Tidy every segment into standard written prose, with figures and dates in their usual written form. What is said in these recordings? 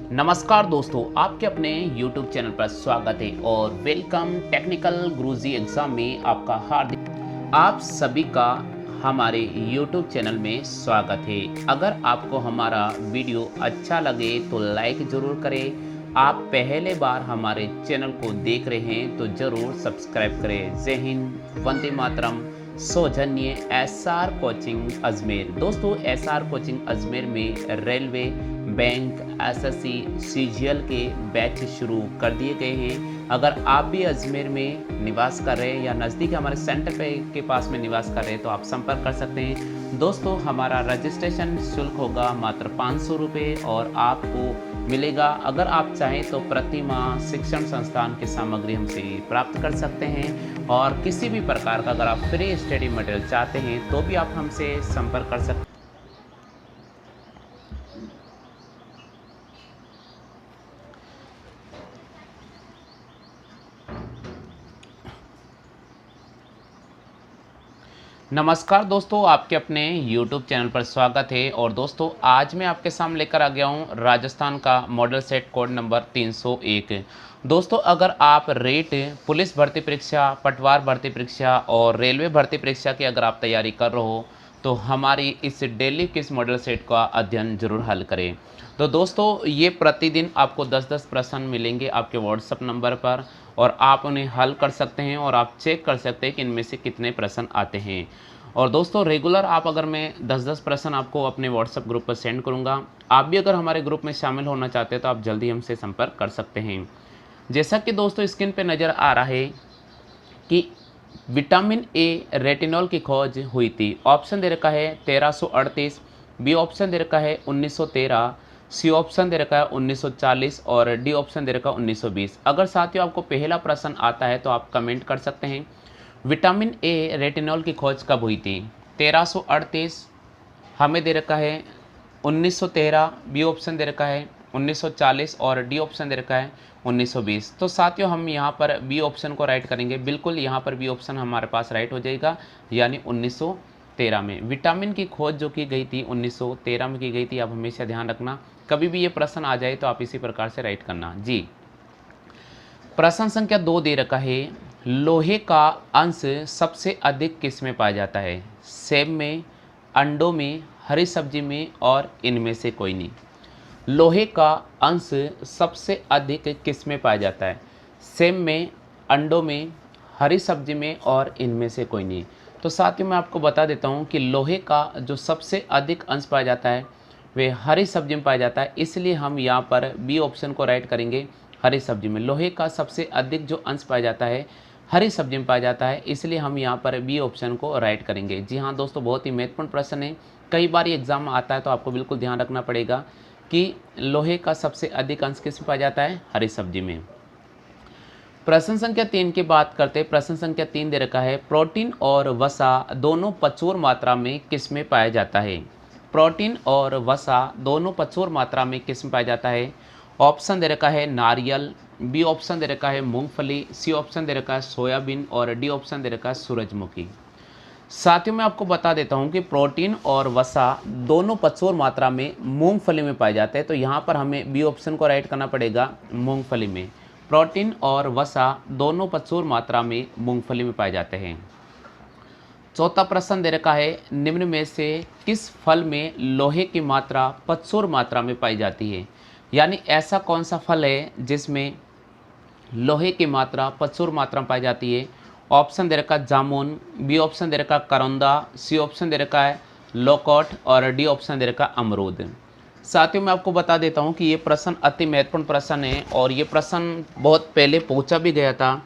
नमस्कार दोस्तों, आपके अपने YouTube चैनल पर स्वागत है और वेलकम टेक्निकल गुरुजी एग्जाम में आपका हार्दिक आप सभी का हमारे YouTube चैनल में स्वागत है। अगर आपको हमारा वीडियो अच्छा लगे तो लाइक ज़रूर करें। आप पहले बार हमारे चैनल को देख रहे हैं तो ज़रूर सब्सक्राइब करें। जय हिंद, वंदे मातरम। सौजन्य SR कोचिंग अजमेर। दोस्तों, SR कोचिंग अजमेर में रेलवे, बैंक, SSC, CGL के बैच शुरू कर दिए गए हैं। अगर आप भी अजमेर में निवास कर रहे हैं या नज़दीक हमारे सेंटर पे के पास में निवास कर रहे हैं तो आप संपर्क कर सकते हैं। दोस्तों, हमारा रजिस्ट्रेशन शुल्क होगा मात्र 500 रुपये और आपको मिलेगा, अगर आप चाहें तो प्रति माह शिक्षण संस्थान की सामग्री हमसे प्राप्त कर सकते हैं। और किसी भी प्रकार का अगर आप फ्री स्टडी मटेरियल चाहते हैं तो भी आप हमसे संपर्क कर सकते हैं। नमस्कार दोस्तों, आपके अपने YouTube चैनल पर स्वागत है। और दोस्तों, आज मैं आपके सामने लेकर आ गया हूँ राजस्थान का मॉडल सेट कोड नंबर 301। दोस्तों, अगर आप रेट पुलिस भर्ती परीक्षा, पटवार भर्ती परीक्षा और रेलवे भर्ती परीक्षा की अगर आप तैयारी कर रहे हो तो हमारी इस डेली क्विज मॉडल सेट का अध्ययन जरूर हल करें। तो दोस्तों, ये प्रतिदिन आपको 10-10 प्रश्न मिलेंगे आपके व्हाट्सएप नंबर पर और आप उन्हें हल कर सकते हैं और आप चेक कर सकते हैं कि इनमें से कितने प्रश्न आते हैं। और दोस्तों, रेगुलर आप अगर मैं 10-10 प्रश्न आपको अपने व्हाट्सएप ग्रुप पर सेंड करूंगा। आप भी अगर हमारे ग्रुप में शामिल होना चाहते हैं तो आप जल्दी हमसे संपर्क कर सकते हैं। जैसा कि दोस्तों स्क्रीन पे नज़र आ रहा है कि विटामिन ए रेटिनॉल की खोज हुई थी। ऑप्शन दे रखा है 1338, बी ऑप्शन दे रखा है 1913, सी ऑप्शन दे रखा है 1940 और डी ऑप्शन दे रखा है 1920। अगर साथियों आपको पहला प्रश्न आता है तो आप कमेंट कर सकते हैं। विटामिन ए रेटिनॉल की खोज कब हुई थी? 1338 हमें दे रखा है, 1913 बी ऑप्शन दे रखा है, 1940 और डी ऑप्शन दे रखा है 1920। तो साथियों हम यहाँ पर बी ऑप्शन को राइट करेंगे। बिल्कुल यहाँ पर बी ऑप्शन हमारे पास राइट हो जाएगा, यानी 1913 में विटामिन की खोज जो की गई थी 1913 में की गई थी। आप हमेशा ध्यान रखना, कभी भी ये प्रश्न आ जाए तो आप इसी प्रकार से राइट करना जी। प्रश्न संख्या 2 दे रखा है, लोहे का अंश सबसे अधिक किस में पाया जाता है? सेब में, अंडों में, हरी सब्जी में और इनमें से कोई नहीं। लोहे का अंश सबसे अधिक किस में पाया जाता है? सेब में, अंडों में, हरी सब्जी में और इनमें से कोई नहीं। तो साथियों मैं आपको बता देता हूँ कि लोहे का जो सबसे अधिक अंश पाया जाता है वह हरी सब्जी में पाया जाता है, इसलिए हम यहाँ पर बी ऑप्शन को राइट करेंगे। हरी सब्जी में लोहे का सबसे अधिक जो अंश पाया जाता है हरी सब्जी में पाया जाता है, इसलिए हम यहाँ पर बी ऑप्शन को राइट करेंगे। जी हाँ दोस्तों, बहुत ही महत्वपूर्ण प्रश्न है, कई बार ये एग्जाम में आता है तो आपको बिल्कुल ध्यान रखना पड़ेगा कि लोहे का सबसे अधिक अंश किस में पाया जाता है? हरी सब्जी में। प्रश्न संख्या 3 की बात करते हैं। प्रश्न संख्या 3 दे रखा है, प्रोटीन और वसा दोनों प्रचुर मात्रा में किस में पाया जाता है? प्रोटीन और वसा दोनों प्रचुर मात्रा में किस में पाया जाता है? ऑप्शन दे रखा है नारियल, बी ऑप्शन दे रखा है मूंगफली, सी ऑप्शन दे रखा है सोयाबीन और डी ऑप्शन दे रखा है सूरजमुखी। साथियों मैं आपको बता देता हूं कि प्रोटीन और वसा दोनों प्रचुर मात्रा में मूंगफली में पाए जाते हैं, तो यहां पर हमें बी ऑप्शन को राइट करना पड़ेगा। मूंगफली में प्रोटीन और वसा दोनों प्रचुर मात्रा में मूंगफली में पाए जाते हैं। चौथा प्रश्न दे रखा है, निम्न में से किस फल में लोहे की मात्रा प्रचुर मात्रा में पाई जाती है? यानी ऐसा कौन सा फल है जिसमें लोहे की मात्रा प्रचुर मात्रा में पाई जाती है? ऑप्शन दे रखा है जामुन, बी ऑप्शन दे रखा है करौंदा, सी ऑप्शन दे रखा है लोकोट और डी ऑप्शन दे रखा है अमरूद। साथियों मैं आपको बता देता हूं कि ये प्रश्न अति महत्वपूर्ण प्रश्न है और ये प्रश्न बहुत पहले पूछा भी गया था।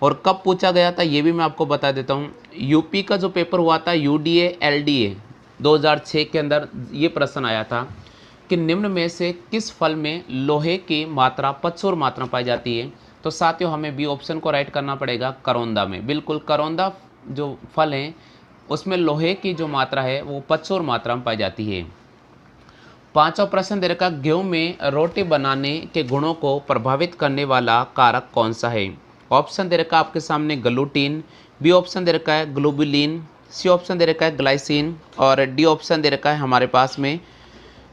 और कब पूछा गया था ये भी मैं आपको बता देता हूँ। यूपी का जो पेपर हुआ था UDA LDA 2006 के अंदर ये प्रश्न आया था कि निम्न में से किस फल में लोहे की मात्रा प्रचुर मात्रा पाई जाती है? तो साथियों हमें बी ऑप्शन को राइट करना पड़ेगा, करौंदा में। बिल्कुल करौंदा जो फल है उसमें लोहे की जो मात्रा है वो प्रचुर मात्रा में पाई जाती है। पांचवा प्रश्न दे रखा, गेहूं में रोटी बनाने के गुणों को प्रभावित करने वाला कारक कौन सा है? ऑप्शन दे रखा है आपके सामने ग्लूटीन, बी ऑप्शन दे रखा है ग्लोबुलिन, सी ऑप्शन दे रखा है ग्लाइसिन और डी ऑप्शन दे रखा है हमारे पास में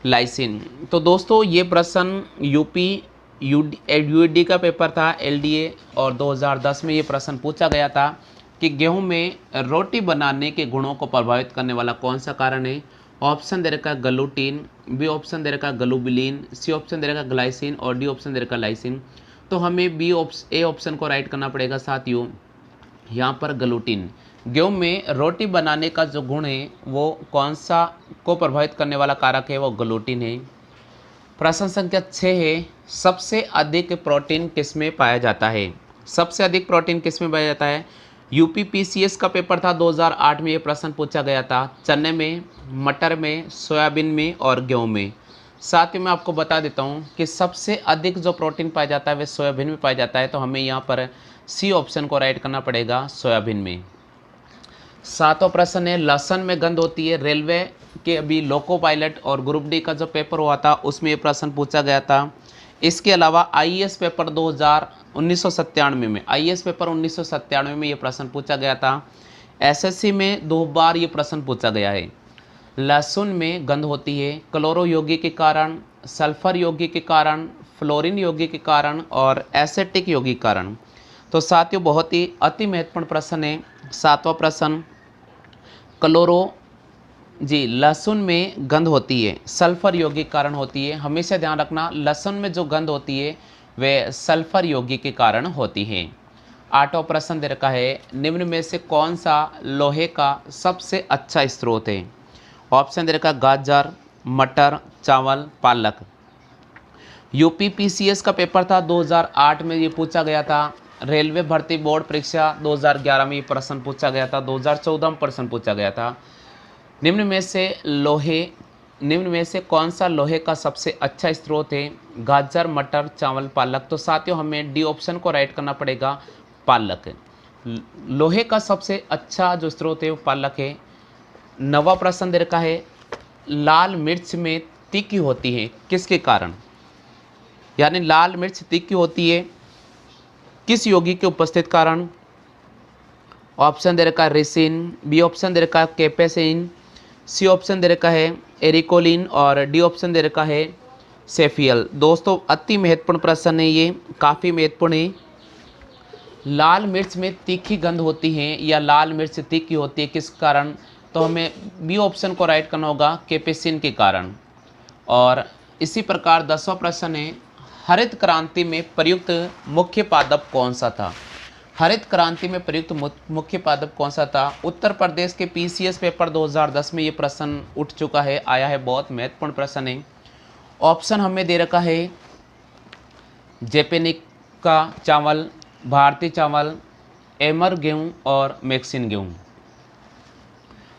लाइसिन। तो दोस्तों ये प्रश्न यूपी यूडी का पेपर था, एलडीए, और 2010 में ये प्रश्न पूछा गया था कि गेहूं में रोटी बनाने के गुणों को प्रभावित करने वाला कौन सा कारण है। ऑप्शन दे रखा है ग्लूटीन, बी ऑप्शन दे रखा है ग्लोबुलिन, सी ऑप्शन दे रखा है ग्लाइसिन और डी ऑप्शन दे रखा है लाइसिन। तो हमें ए ऑप्शन को राइट करना पड़ेगा साथियों। यहाँ पर ग्लूटीन, गेहूं में रोटी बनाने का जो गुण है वो कौन सा को प्रभावित करने वाला कारक है, वो ग्लूटीन है। प्रश्न संख्या 6 है, सबसे अधिक प्रोटीन किसमें पाया जाता है। सबसे अधिक प्रोटीन किसमें पाया जाता है। यूपीपीसीएस का पेपर था 2008 में, ये प्रश्न पूछा गया था। चने में, मटर में, सोयाबीन में और गेहूं में। साथ ही मैं आपको बता देता हूँ कि सबसे अधिक जो प्रोटीन पाया जाता है वह सोयाबीन में पाया जाता है। तो हमें यहाँ पर सी ऑप्शन को राइट करना पड़ेगा, सोयाबीन में। 7वां प्रश्न है, लहसुन में गंध होती है। रेलवे के अभी लोको पायलट और ग्रुप डी का जो पेपर हुआ था उसमें ये प्रश्न पूछा गया था। इसके अलावा आईएएस पेपर 1997 में, आईएएस पेपर 1997 में ये प्रश्न पूछा गया था। एसएससी में 2 बार ये प्रश्न पूछा गया है। लहसुन में गंध होती है क्लोरो यौगिक के कारण, सल्फर यौगिक के कारण, फ्लोरीन यौगिक के कारण और एसेटिक यौगिक के कारण। तो साथियों बहुत ही अति महत्वपूर्ण प्रश्न है 7वां प्रश्न। क्लोरो जी, लहसुन में गंध होती है सल्फर यौगिक के कारण होती है। हमेशा ध्यान रखना, लहसुन में जो गंध होती है वह सल्फर यौगिक के कारण होती है। 8वां प्रश्न दे रखा है, निम्न में से कौन सा लोहे का सबसे अच्छा स्रोत है। ऑप्शन दे रखा है गाजर, मटर, चावल, पालक। यूपीपीसीएस का पेपर था 2008 में, ये पूछा गया था। रेलवे भर्ती बोर्ड परीक्षा 2011 में ये प्रश्न पूछा गया था। 2014 में प्रश्न पूछा गया था। निम्न में से कौन सा लोहे का सबसे अच्छा स्रोत है। गाजर, मटर, चावल, पालक। तो साथियों हमें डी ऑप्शन को राइट करना पड़ेगा, पालक। लोहे का सबसे अच्छा जो स्रोत है वो पालक है। 9वां प्रश्न दे रखा है, लाल मिर्च में तीखी होती है किसके कारण। यानी लाल मिर्च तीखी होती है किस यौगिक के उपस्थित कारण। ऑप्शन दे रखा है रेसिन, बी ऑप्शन दे रखा है कैपेसिन, सी ऑप्शन दे रखा है एरिकोलिन और डी ऑप्शन दे रखा है सेफियल। दोस्तों अति महत्वपूर्ण प्रश्न है, ये काफ़ी महत्वपूर्ण है। लाल मिर्च में तीखी गंध होती है या लाल मिर्च तीखी होती है किस कारण। तो हमें बी ऑप्शन को राइट करना होगा, कैपेसिन के कारण। और इसी प्रकार 10वां प्रश्न है, हरित क्रांति में प्रयुक्त मुख्य पादप कौन सा था। हरित क्रांति में प्रयुक्त मुख्य पादप कौन सा था। उत्तर प्रदेश के पीसीएस पेपर 2010 में ये प्रश्न उठ चुका है, आया है, बहुत महत्वपूर्ण प्रश्न है। ऑप्शन हमें दे रखा है जेपेनिका चावल, भारतीय चावल, एमर गेहूँ और मैक्सिन गेहूँ।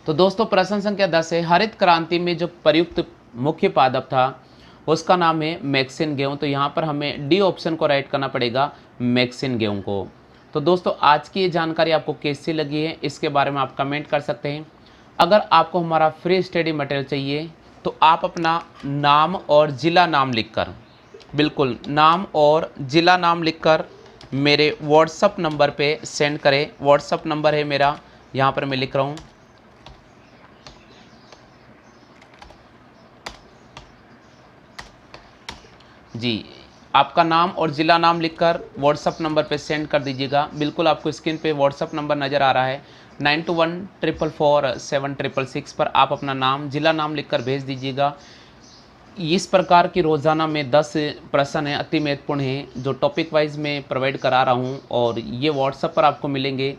तो दोस्तों प्रश्न संख्या 10 है, हरित क्रांति में जो प्रयुक्त मुख्य पादप था उसका नाम है मैक्सिन गेहूँ। तो यहाँ पर हमें डी ऑप्शन को राइट करना पड़ेगा, मैक्सिन गेहूँ को। तो दोस्तों आज की ये जानकारी आपको कैसी लगी है इसके बारे में आप कमेंट कर सकते हैं। अगर आपको हमारा फ्री स्टडी मटेरियल चाहिए तो आप अपना नाम और ज़िला नाम लिखकर, बिल्कुल नाम और ज़िला नाम लिखकर मेरे व्हाट्सअप नंबर पे सेंड करें। व्हाट्सअप नंबर है मेरा, यहाँ पर मैं लिख रहा हूँ, जी आपका नाम और ज़िला नाम लिखकर व्हाट्सअप नंबर पे सेंड कर दीजिएगा। बिल्कुल आपको स्क्रीन पे व्हाट्सअप नंबर नज़र आ रहा है 9214447666 पर आप अपना नाम, ज़िला नाम लिखकर भेज दीजिएगा। इस प्रकार की रोज़ाना में 10 प्रश्न हैं, अति महत्वपूर्ण हैं, जो टॉपिक वाइज मैं प्रोवाइड करा रहा हूँ और ये व्हाट्सअप पर आपको मिलेंगे।